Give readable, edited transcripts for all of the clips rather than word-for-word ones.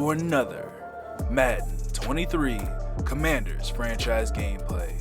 for another Madden 23 Commanders franchise gameplay.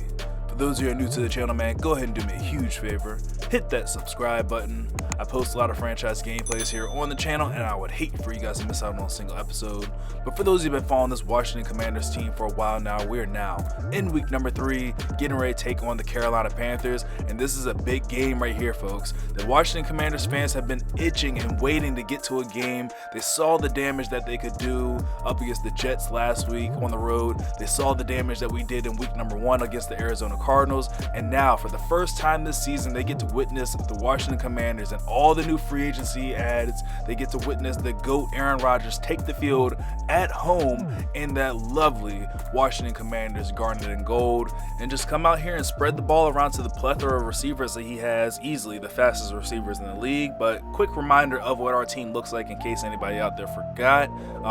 For those of you who are new to the channel, man, go ahead and do me a huge favor. Hit that subscribe button. I post a lot of franchise gameplays here on the channel, and I would hate for you guys to miss out on a single episode. But for those of you who have been following this Washington Commanders team for a while now, we are now in week number 3, getting ready to take on the Carolina Panthers, and this is a big game right here, folks. The Washington Commanders fans have been itching and waiting to get to a game. They saw the damage that they could do up against the Jets last week on the road. They saw the damage that we did in week number 1 against the Arizona Cardinals, and now for the first time this season, they get to witness the Washington Commanders and all the new free agency ads. They get to witness the GOAT Aaron Rodgers take the field at home in that lovely Washington Commanders garnet and gold, and just come out here and spread the ball around to the plethora of receivers that he has, easily the fastest receivers in the league. But quick reminder of what our team looks like in case anybody out there forgot.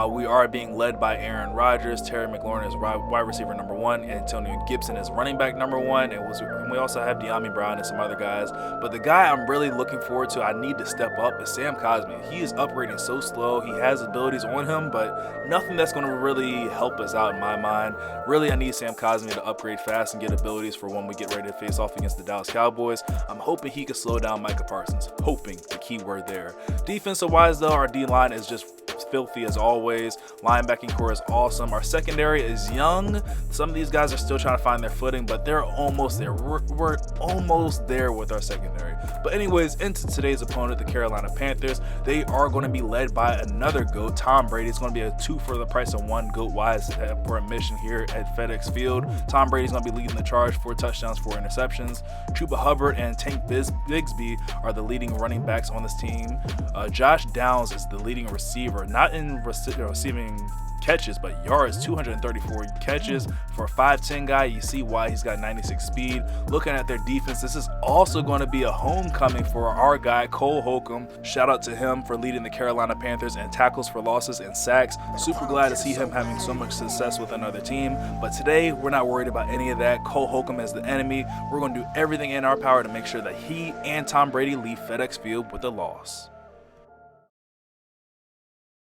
We are being led by Aaron Rodgers. Terry McLaurin is wide receiver number 1, Antonio Gibson is running back number 1, and we also have De'Ami Brown and some other guys. But the guy I'm really looking forward to, I need to step up, is Sam Cosmi. He is upgrading so slow. He has abilities on him, but nothing that's going to really help us out in my mind. Really, I need Sam Cosmi to upgrade fast and get abilities for when we get ready to face off against the Dallas Cowboys. I'm hoping he can slow down Micah Parsons. Hoping, the key word there. Defensive-wise, though, our D-line is just filthy as always. Linebacking core is awesome. Our secondary is young. Some of these guys are still trying to find their footing, but they're almost there. We're almost there with our secondary. But anyways, into today's opponent, the Carolina Panthers. They are going to be led by another GOAT, Tom Brady. It's going to be a 2 for the price of 1 GOAT-wise for admission here at FedEx Field. Tom Brady's going to be leading the charge, 4 touchdowns, 4 interceptions. Chuba Hubbard and Tank Bigsby are the leading running backs on this team. Josh Downs is the leading receiver, not in receiving catches, but yards. 234 catches for a 5'10 guy. You see why he's got 96 speed. Looking at their defense, this is also going to be a homecoming for our guy Cole Holcomb. Shout out to him for leading the Carolina Panthers in tackles for losses and sacks. Super glad to see him having so much success with another team. But today we're not worried about any of that. Cole Holcomb is the enemy. We're going to do everything in our power to make sure that he and Tom Brady leave FedEx Field with a loss.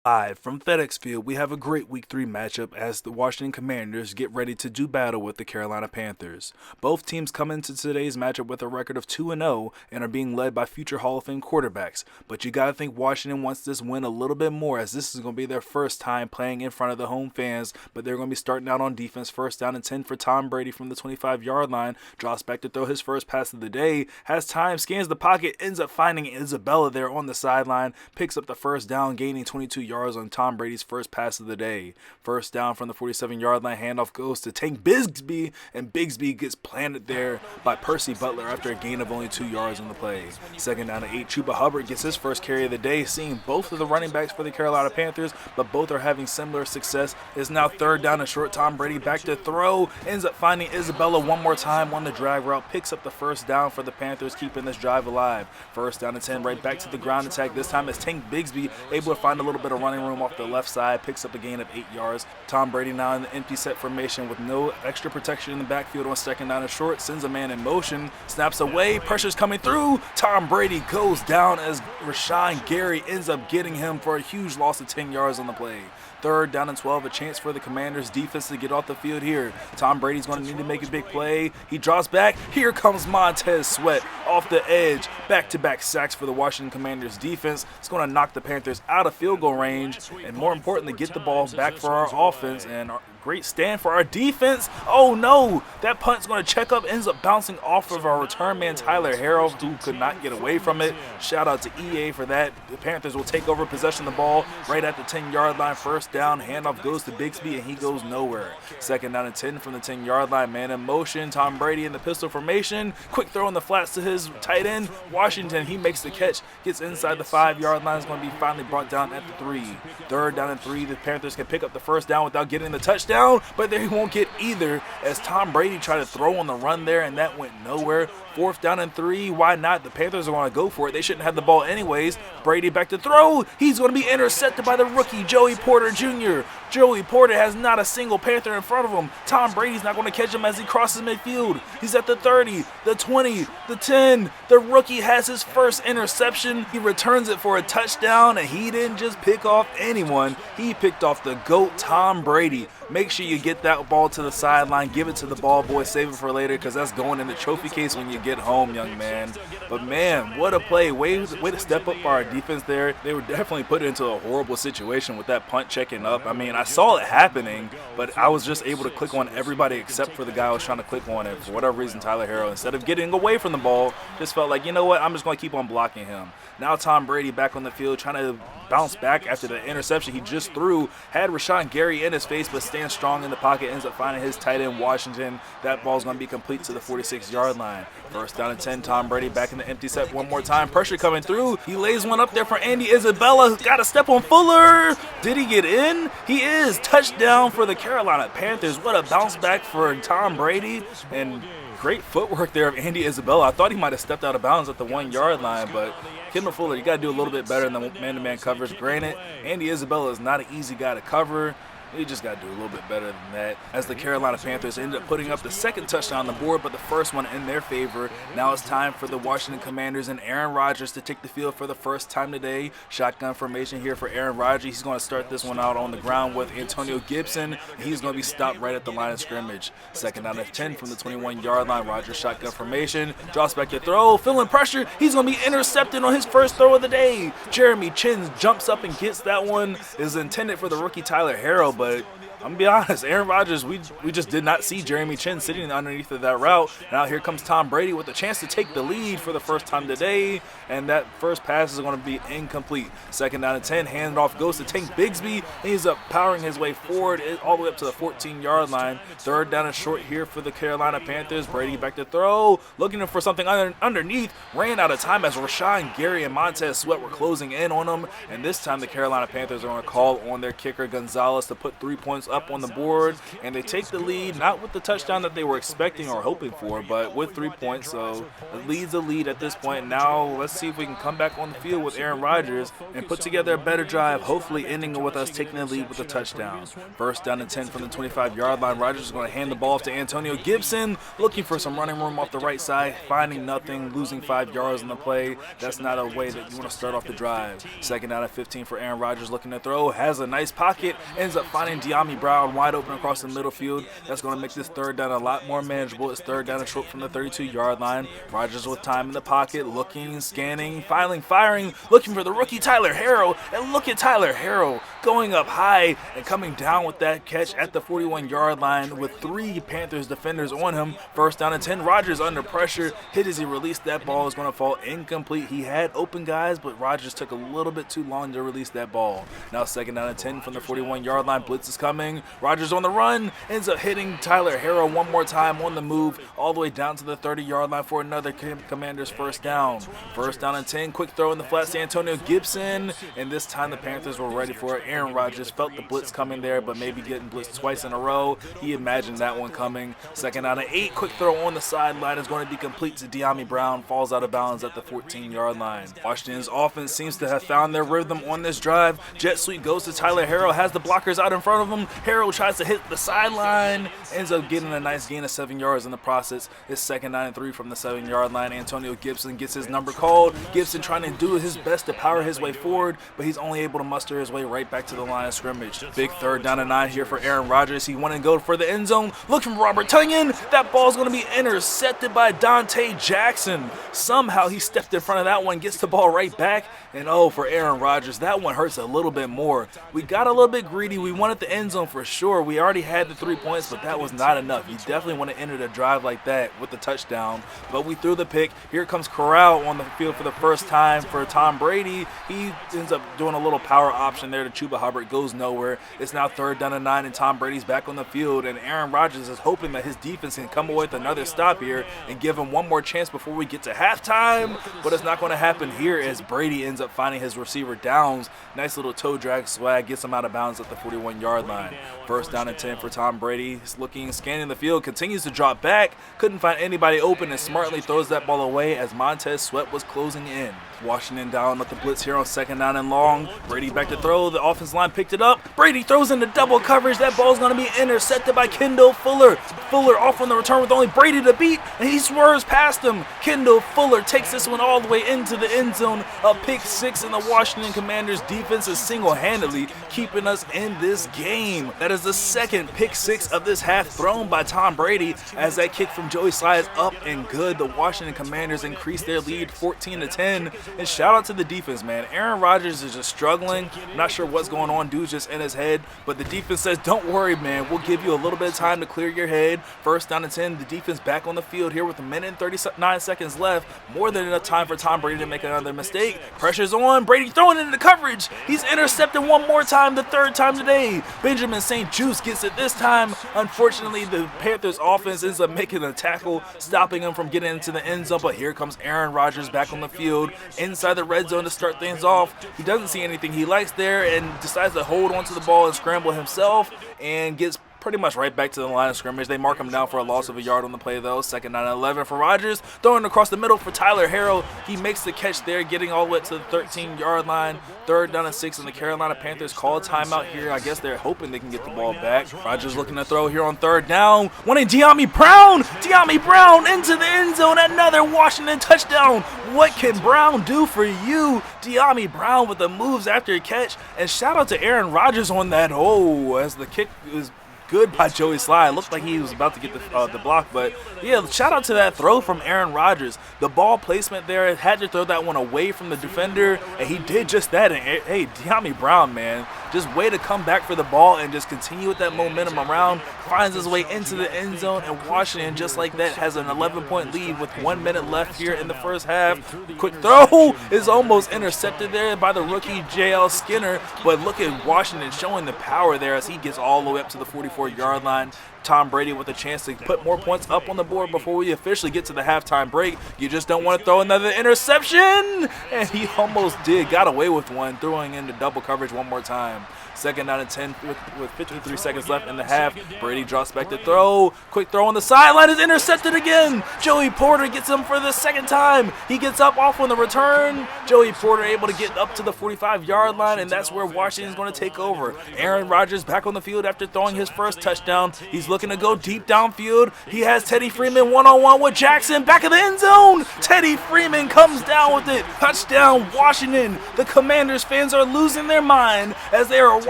Live from FedEx Field, we have a great Week 3 matchup as the Washington Commanders get ready to do battle with the Carolina Panthers. Both teams come into today's matchup with a record of 2-0 and are being led by future Hall of Fame quarterbacks. But you gotta think Washington wants this win a little bit more, as this is going to be their first time playing in front of the home fans. But they're going to be starting out on defense. First down and 10 for Tom Brady from the 25-yard line. Draws back to throw his first pass of the day. Has time, scans the pocket, ends up finding Isabella there on the sideline. Picks up the first down, gaining 22 yards on Tom Brady's first pass of the day. First down from the 47-yard line, handoff goes to Tank Bigsby, and Bigsby gets planted there by Percy Butler after a gain of only 2 yards on the play. Second down and 8, Chuba Hubbard gets his first carry of the day, seeing both of the running backs for the Carolina Panthers, but both are having similar success. It's now third down and short. Tom Brady back to throw, ends up finding Isabella one more time on the drag route, picks up the first down for the Panthers, keeping this drive alive. First down and 10, right back to the ground attack. This time it's Tank Bigsby able to find a little bit of running room off the left side, picks up a gain of 8 yards. Tom Brady now in the empty set formation with no extra protection in the backfield on second down and short, sends a man in motion, snaps away, pressure's coming through. Tom Brady goes down as Rashawn Gary ends up getting him for a huge loss of 10 yards on the play. Third down and 12, a chance for the Commanders defense to get off the field here. Tom Brady's going to need to make a big play. He draws back. Here comes Montez Sweat off the edge. Back-to-back sacks for the Washington Commanders defense. It's going to knock the Panthers out of field goal range, and more importantly, get the ball back for our offense. And great stand for our defense. Oh no, that punt's going to check up, ends up bouncing off of our return man Tyler Harrell, who could not get away from it. Shout out to EA for that. The Panthers will take over possession of the ball right at the 10-yard line. First down, handoff goes to Bigsby, and he goes nowhere. Second down and 10 from the 10-yard line, man in motion. Tom Brady in the pistol formation. Quick throw in the flats to his tight end, Washington. He makes the catch, gets inside the 5-yard line. Is going to be finally brought down at the 3. Third down and 3. The Panthers can pick up the first down without getting the touchdown, but they won't get either as Tom Brady tried to throw on the run there, and that went nowhere. Fourth down and 3. Why not? The Panthers are going to go for it. They shouldn't have the ball anyways. Brady back to throw. He's going to be intercepted by the rookie Joey Porter Jr. Joey Porter has not a single Panther in front of him. Tom Brady's not going to catch him as he crosses midfield. He's at the 30, the 20, the 10. The rookie has his first interception. He returns it for a touchdown, and he didn't just pick off anyone. He picked off the GOAT, Tom Brady. Make sure you get that ball to the sideline, give it to the ball boy, save it for later, because that's going in the trophy case when you get home, young man. But man, what a play. Way to step up for our defense there. They were definitely put into a horrible situation with that punt checking up. I mean, I saw it happening, but I was just able to click on everybody except for the guy I was trying to click on, and for whatever reason, Tyler Harrell, instead of getting away from the ball, just felt like, you know what, I'm just going to keep on blocking him. Now Tom Brady back on the field trying to bounce back after the interception he just threw. Had Rashawn Gary in his face, but stands strong in the pocket, ends up finding his tight end Washington. That ball's going to be complete to the 46-yard line. First down and 10, Tom Brady back in the empty set one more time. Pressure coming through. He lays one up there for Andy Isabella. Got to step on Fuller. Did he get in? He is. Touchdown for the Carolina Panthers. What a bounce back for Tom Brady. And great footwork there of Andy Isabella. I thought he might have stepped out of bounds at the 1-yard line, but Kendall Fuller, you got to do a little bit better than man-to-man coverage. Granted, Andy Isabella is not an easy guy to cover. You just got to do a little bit better than that, as the Carolina Panthers ended up putting up the second touchdown on the board, but the first one in their favor. Now it's time for the Washington Commanders and Aaron Rodgers to take the field for the first time today. Shotgun formation here for Aaron Rodgers. He's going to start this one out on the ground with Antonio Gibson. He's going to be stopped right at the line of scrimmage. Second down and 10 from the 21-yard line. Rodgers shotgun formation. Drops back to throw. Feeling pressure. He's going to be intercepted on his first throw of the day. Jeremy Chinn jumps up and gets that one. It is intended for the rookie Tyler Harrell, but I'm going to be honest, Aaron Rodgers, we just did not see Jeremy Chinn sitting underneath of that route. Now here comes Tom Brady with a chance to take the lead for the first time today, and that first pass is going to be incomplete. Second down and 10, handoff goes to Tank Bigsby. He's up powering his way forward all the way up to the 14-yard line. Third down and short here for the Carolina Panthers. Brady back to throw, looking for something underneath. Ran out of time as Rashawn Gary and Montez Sweat were closing in on him, and this time the Carolina Panthers are going to call on their kicker Gonzalez to put 3 points up on the board, and they take the lead, not with the touchdown that they were expecting or hoping for, but with 3 points. So the lead's a lead at this point. Now let's see if we can come back on the field with Aaron Rodgers and put together a better drive, hopefully ending with us taking the lead with a touchdown. First down and 10 from the 25-yard line. Rodgers is going to hand the ball off to Antonio Gibson, looking for some running room off the right side, finding nothing, losing 5 yards on the play. That's not a way that you want to start off the drive. Second down and 15 for Aaron Rodgers, looking to throw, has a nice pocket, ends up finding De'Ami Brown wide open across the middle field. That's going to make this third down a lot more manageable. It's third down and short from the 32-yard line. Rodgers with time in the pocket, looking, scanning, finally firing, looking for the rookie Tyler Harrell. And look at Tyler Harrell going up high and coming down with that catch at the 41-yard line with 3 Panthers defenders on him. First down and 10. Rodgers under pressure. Hit as he released that ball is going to fall incomplete. He had open guys, but Rodgers took a little bit too long to release that ball. Now second down and 10 from the 41-yard line. Blitz is coming. Rodgers on the run, ends up hitting Tyler Harrell one more time on the move, all the way down to the 30-yard line for another Commanders first down. First down and 10, quick throw in the flats to Antonio Gibson, and this time the Panthers were ready for it. Aaron Rodgers felt the blitz coming there, but maybe getting blitzed twice in a row. He imagined that one coming. Second down and 8, quick throw on the sideline is going to be complete to De'Ami Brown, falls out of bounds at the 14-yard line. Washington's offense seems to have found their rhythm on this drive. Jet sweep goes to Tyler Harrell, has the blockers out in front of him. Harrell tries to hit the sideline, ends up getting a nice gain of 7 yards in the process. It's second down and 3 from the 7-yard line. Antonio Gibson gets his number called. Gibson trying to do his best to power his way forward, but he's only able to muster his way right back to the line of scrimmage. Big third down and 9 here for Aaron Rodgers. He wanted to go for the end zone. Look from Robert Tonyan. That ball's going to be intercepted by Dante Jackson. Somehow he stepped in front of that one, gets the ball right back, and oh, for Aaron Rodgers, that one hurts a little bit more. We got a little bit greedy. We wanted the end zone for sure. We already had the 3 points, but that was not enough. You definitely want to enter the drive like that with the touchdown, but we threw the pick. Here comes Corral on the field for the first time for Tom Brady. He ends up doing a little power option there to Chuba Hubbard, goes nowhere. It's now third down and 9, and Tom Brady's back on the field, and Aaron Rodgers is hoping that his defense can come away with another stop here and give him one more chance before we get to halftime, but it's not going to happen here as Brady ends up finding his receiver Downs. Nice little toe drag swag, gets him out of bounds at the 41-yard line. First down and 10 for Tom Brady. He's looking, scanning the field, continues to drop back. Couldn't find anybody open and smartly throws that ball away as Montez Sweat was closing in. Washington down with the blitz here on second down and long. Brady back to throw. The offensive line picked it up. Brady throws into double coverage. That ball's going to be intercepted by Kendall Fuller. Fuller off on the return with only Brady to beat, and he swerves past him. Kendall Fuller takes this one all the way into the end zone. A pick six, and the Washington Commanders defense is single-handedly keeping us in this game. That is the second pick six of this half thrown by Tom Brady as that kick from Joey Slye is up and good. The Washington Commanders increase their lead 14-10. And shout out to the defense, man. Aaron Rodgers is just struggling. I'm not sure what's going on. Dude's just in his head. But the defense says, don't worry, man. We'll give you a little bit of time to clear your head. First down and 10. The defense back on the field here with a minute and 39 seconds left. More than enough time for Tom Brady to make another mistake. Pressure's on. Brady throwing it into coverage. He's intercepted one more time, the third time today. Benjamin St-Juste gets it this time. Unfortunately, the Panthers offense ends up making a tackle, stopping him from getting into the end zone. But here comes Aaron Rodgers back on the field, inside the red zone to start things off. He doesn't see anything he likes there and decides to hold onto the ball and scramble himself and gets pretty much right back to the line of scrimmage. They mark him down for a loss of a yard on the play, though. Second down and 11 for Rodgers. Throwing across the middle for Tyler Harrell. He makes the catch there, getting all the way to the 13-yard line. Third down and 6, and the Carolina Panthers call a timeout here. I guess they're hoping they can get the ball back. Rodgers looking to throw here on third down. Wanting De'Ami Brown. De'Ami Brown into the end zone. Another Washington touchdown. What can Brown do for you? De'Ami Brown with the moves after a catch. And shout out to Aaron Rodgers on that. Oh, as the kick is good by Joey Slye. Looked like he was about to get the block, but yeah, shout out to that throw from Aaron Rodgers. The ball placement there, had to throw that one away from the defender, and he did just that. And hey, De'Ami Brown, man, just way to come back for the ball and just continue with that momentum around. Finds his way into the end zone, and Washington, just like that, has an 11-point lead with 1 minute left here in the first half. Quick throw is almost intercepted there by the rookie J.L. Skinner, but look at Washington showing the power there as he gets all the way up to the 44-yard line. Tom Brady with a chance to put more points up on the board before we officially get to the halftime break. You just don't want to throw another interception, and he almost did. Got away with one, throwing into double coverage one more time. Second down and 10 with 53 seconds left in the half. Brady drops back to throw. Quick throw on the sideline is intercepted again. Joey Porter gets him for the second time. He gets up off on the return. Joey Porter able to get up to the 45-yard line, and that's where Washington's going to take over. Aaron Rodgers back on the field after throwing his first touchdown. He's looking to go deep downfield. He has Teddy Freeman one-on-one with Jackson back of the end zone. Teddy Freeman comes down with it. Touchdown, Washington. The Commanders fans are losing their mind as they are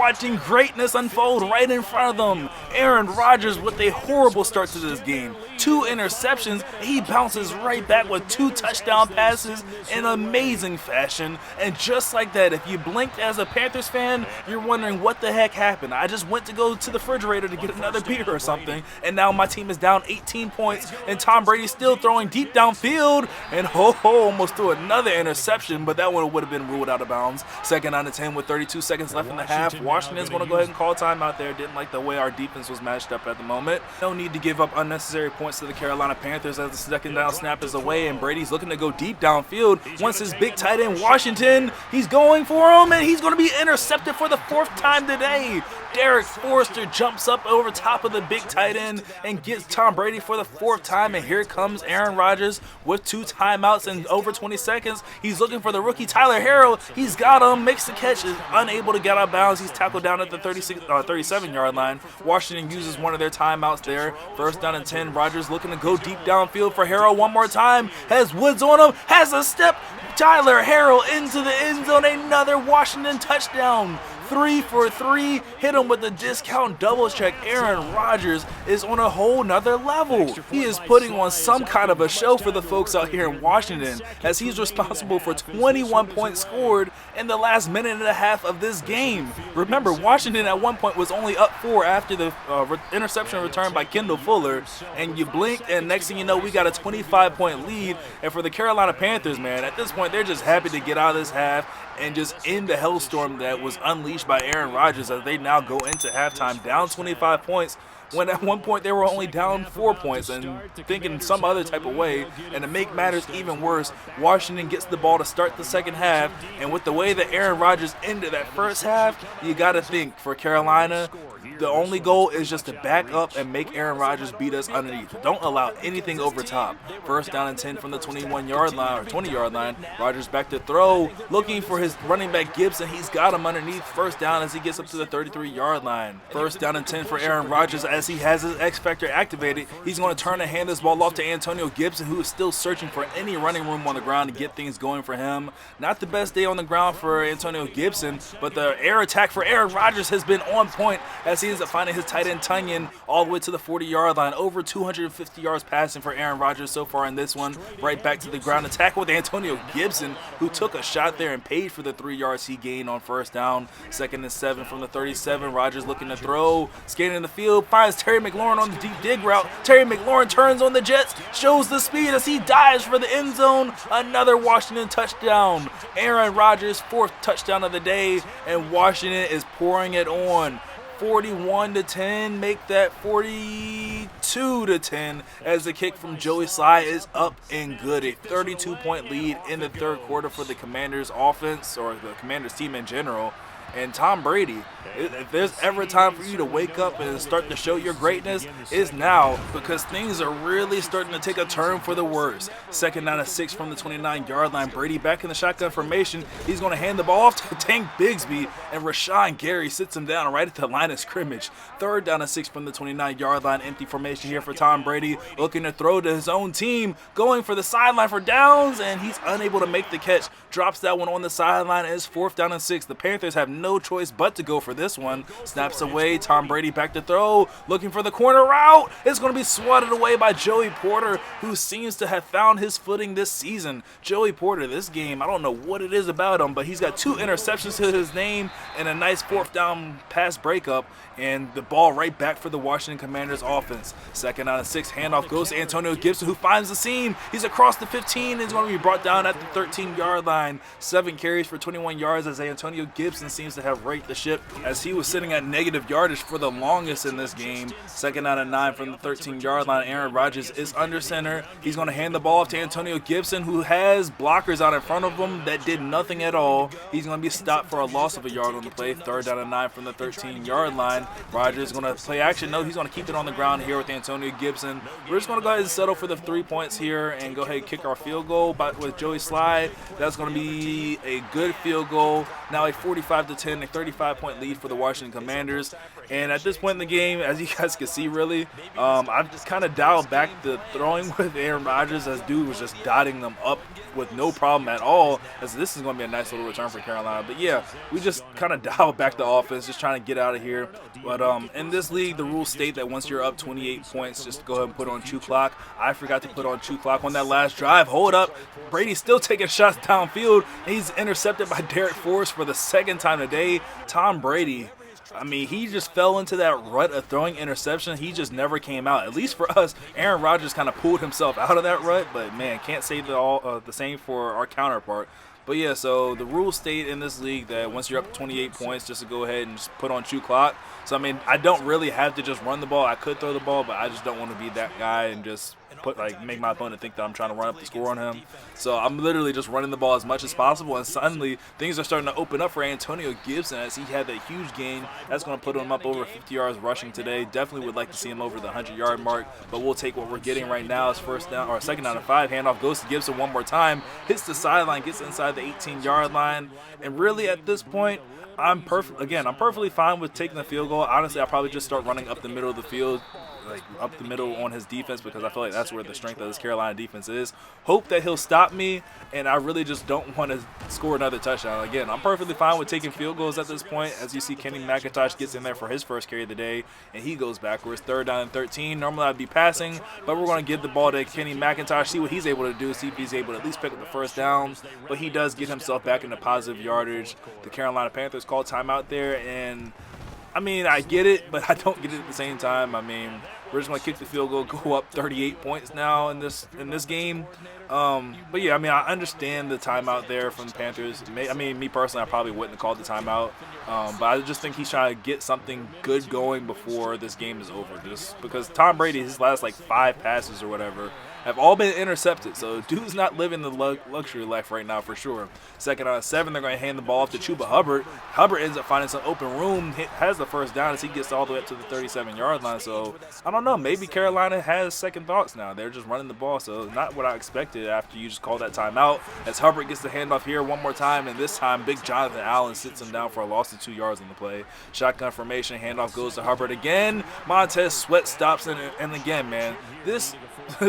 watching greatness unfold right in front of them. Aaron Rodgers with a horrible start to this game. 2 interceptions. He bounces right back with 2 touchdown passes in amazing fashion. And just like that, if you blinked as a Panthers fan, you're wondering what the heck happened. I just went to go to the refrigerator to get another beer or something, and now my team is down 18 points, and Tom Brady's still throwing deep downfield, and almost threw another interception, but that one would have been ruled out of bounds. Second down and 10 with 32 seconds left in the half. Washington's going to go ahead and call timeout there. Didn't like the way our defense was matched up at the moment. No need to give up unnecessary points to the Carolina Panthers as the second down snap is away, and Brady's looking to go deep downfield. Once his big tight end Washington, he's going for him, and he's going to be intercepted for the 4th time today. Derek Forrester jumps up over top of the big tight end and gets Tom Brady for the 4th time, and here comes Aaron Rodgers with 2 timeouts in over 20 seconds. He's looking for the rookie Tyler Harrell. He's got him, makes the catch, is unable to get out of bounds. He's tackled down at the 37-yard line. Washington uses one of their timeouts there. First down and 10. Rodgers looking to go deep downfield for Harrell one more time. Has Woods on him, has a step. Tyler Harrell into the end zone. Another Washington touchdown. 3 for 3, hit him with the discount double check. Aaron Rodgers is on a whole nother level. He is putting on some kind of a show for the folks out here in Washington, as he's responsible for 21 points scored in the last minute and a half of this game. Remember, Washington at one point was only up 4 after the interception return by Kendall Fuller, and you blink, and next thing you know, we got a 25-point lead. And for the Carolina Panthers, man, at this point, they're just happy to get out of this half and just end the hellstorm that was unleashed by Aaron Rodgers, as they now go into halftime down 25 points, when at one point they were only down 4 points, and thinking some other type of way. And to make matters even worse, Washington gets the ball to start the second half, and with the way that Aaron Rodgers ended that first half, you got to think for Carolina, The only goal is just to back up and make Aaron Rodgers beat us underneath. Don't allow anything over top. First down and 10 from the 21-yard line or 20-yard line. Rodgers back to throw, looking for his running back Gibson. He's got him underneath. First down as he gets up to the 33-yard line. First down and 10 for Aaron Rodgers as he has his X Factor activated. He's going to turn and hand this ball off to Antonio Gibson, who is still searching for any running room on the ground to get things going for him. Not the best day on the ground for Antonio Gibson, but the air attack for Aaron Rodgers has been on point as he is finding his tight end Tunyon all the way to the 40-yard line. Over 250 yards passing for Aaron Rodgers so far in this one. Right back to the ground attack with Antonio Gibson, who took a shot there and paid for the 3 yards he gained on first down. Second and 7 from the 37. Rodgers looking to throw, scanning in the field, finds Terry McLaurin on the deep dig route. Terry McLaurin turns on the Jets, shows the speed as he dives for the end zone. Another Washington touchdown. Aaron Rodgers' 4th touchdown of the day, and Washington is pouring it on. 41-10, make that 42-10 as the kick from Joey Sly is up and good. A 32-point lead in the third quarter for the Commanders offense, or the Commanders team in general. And Tom Brady, if there's ever a time for you to wake up and start to show your greatness, it's now, because things are really starting to take a turn for the worse. Second down and 6 from the 29-yard line. Brady back in the shotgun formation. He's going to hand the ball off to Tank Bigsby, and Rashawn Gary sits him down right at the line of scrimmage. Third down and 6 from the 29-yard line. Empty formation here for Tom Brady, looking to throw to his own team, going for the sideline for downs, and he's unable to make the catch. Drops that one on the sideline. It's 4th down and 6. The Panthers have no choice but to go for this one. Snaps away. Tom Brady back to throw, looking for the corner route. It's going to be swatted away by Joey Porter, who seems to have found his footing this season. Joey Porter, this game, I don't know what it is about him, but he's got 2 interceptions to his name and a nice 4th down pass breakup, and the ball right back for the Washington Commanders offense. Second down and 6. Handoff goes to Antonio Gibson, who finds the seam. He's across the 15 and is going to be brought down at the 13-yard line. 7 carries for 21 yards as Antonio Gibson seems to have raked the ship, as he was sitting at negative yardage for the longest in this game. Second down and 9 from the 13-yard line. Aaron Rodgers is under center. He's going to hand the ball off to Antonio Gibson, who has blockers out in front of him that did nothing at all. He's going to be stopped for a loss of a yard on the play. Third down and 9 from the 13-yard line. Rodgers is going to play action. No, he's going to keep it on the ground here with Antonio Gibson. We're just going to go ahead and settle for the 3 points here and go ahead and kick our field goal with Joey Sly. That's going to be a good field goal. Now a 45-10, a 35-point lead for the Washington Commanders. And at this point in the game, as you guys can see, really, I've just kind of dialed back the throwing with Aaron Rodgers, as dude was just dotting them up with no problem at all, as this is going to be a nice little return for Carolina. But yeah, we just kind of dialed back the offense, just trying to get out of here. But in this league, the rules state that once you're up 28 points, just go ahead and put on chew clock. I forgot to put on chew clock on that last drive. Hold up. Brady's still taking shots downfield, and he's intercepted by Derek Forrest for the 2nd time today. Tom Brady, I mean, he just fell into that rut of throwing interception. He just never came out. At least for us, Aaron Rodgers kind of pulled himself out of that rut. But, man, can't say the same for our counterpart. But, yeah, so the rules state in this league that once you're up 28 points, just to go ahead and just put on chew clock. So, I mean, I don't really have to just run the ball. I could throw the ball, but I just don't want to be that guy and just make my opponent think that I'm trying to run up the score on him. So I'm literally just running the ball as much as possible, and suddenly things are starting to open up for Antonio Gibson as he had that huge gain. That's going to put him up over 50 yards rushing today. Definitely would like to see him over the 100-yard mark, but we'll take what we're getting right now as second down and 5. Handoff goes to Gibson one more time, hits the sideline, gets inside the 18-yard line, and really at this point, I'm perfectly fine with taking the field goal. Honestly, I'll probably just start running up the middle of the field, like up the middle on his defense, because I feel like that's where the strength of this Carolina defense is. Hope that he'll stop me, and I really just don't want to score another touchdown. Again, I'm perfectly fine with taking field goals at this point. As you see, Kenny McIntosh gets in there for his first carry of the day, and he goes backwards. Third down and 13. Normally I'd be passing, but we're going to give the ball to Kenny McIntosh, see what he's able to do, see if he's able to at least pick up the first down. But he does get himself back into positive yardage. The Carolina Panthers call timeout there, and I mean, I get it, but I don't get it at the same time. I mean, we're just going to kick the field goal, go up 38 points now in this game. But, yeah, I mean, I understand the timeout there from the Panthers. I mean, me personally, I probably wouldn't have called the timeout. But I just think he's trying to get something good going before this game is over. Just because Tom Brady, his last, 5 passes or whatever, have all been intercepted. So dude's not living the luxury life right now for sure. 2nd on 7, they're going to hand the ball off to Chuba Hubbard. Hubbard ends up finding some open room, has the first down as he gets all the way up to the 37-yard line. So I don't know, maybe Carolina has second thoughts now. They're just running the ball, so not what I expected after you just called that timeout. As Hubbard gets the handoff here one more time, and this time big Jonathan Allen sits him down for a loss of 2 yards on the play. Shotgun formation, handoff goes to Hubbard again. Montez Sweat stops, and again, man, this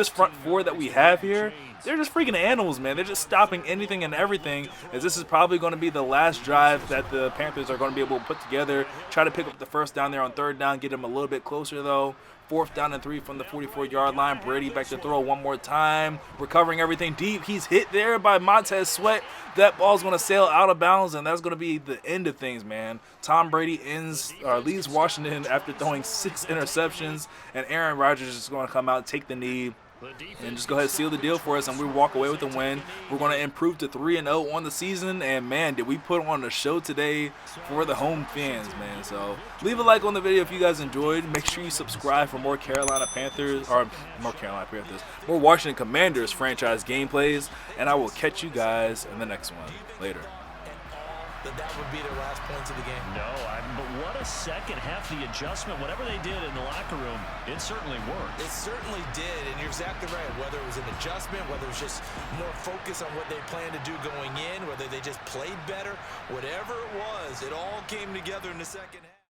front four that we have here, they're just freaking animals, man. They're just stopping anything and everything, as this is probably going to be the last drive that the Panthers are going to be able to put together. Try to pick up the first down there on 3rd down, get them a little bit closer, though. 4th down and 3 from the 44-yard line. Brady back to throw one more time. Recovering everything deep. He's hit there by Montez Sweat. That ball's going to sail out of bounds, and that's going to be the end of things, man. Tom Brady leaves Washington after throwing 6 interceptions, and Aaron Rodgers is going to come out and take the knee and just go ahead and seal the deal for us, and we walk away with the win. We're going to improve to 3-0 on the season, and man, did we put on a show today for the home fans, man. So leave a like on the video if you guys enjoyed. Make sure you subscribe for more more Washington Commanders franchise gameplays, and I will catch you guys in the next one. Later. That would be their last points of the game. No, but what a second half, the adjustment, whatever they did in the locker room, it certainly worked. It certainly did, and you're exactly right. Whether it was an adjustment, whether it was just more focus on what they planned to do going in, whether they just played better, whatever it was, it all came together in the second half.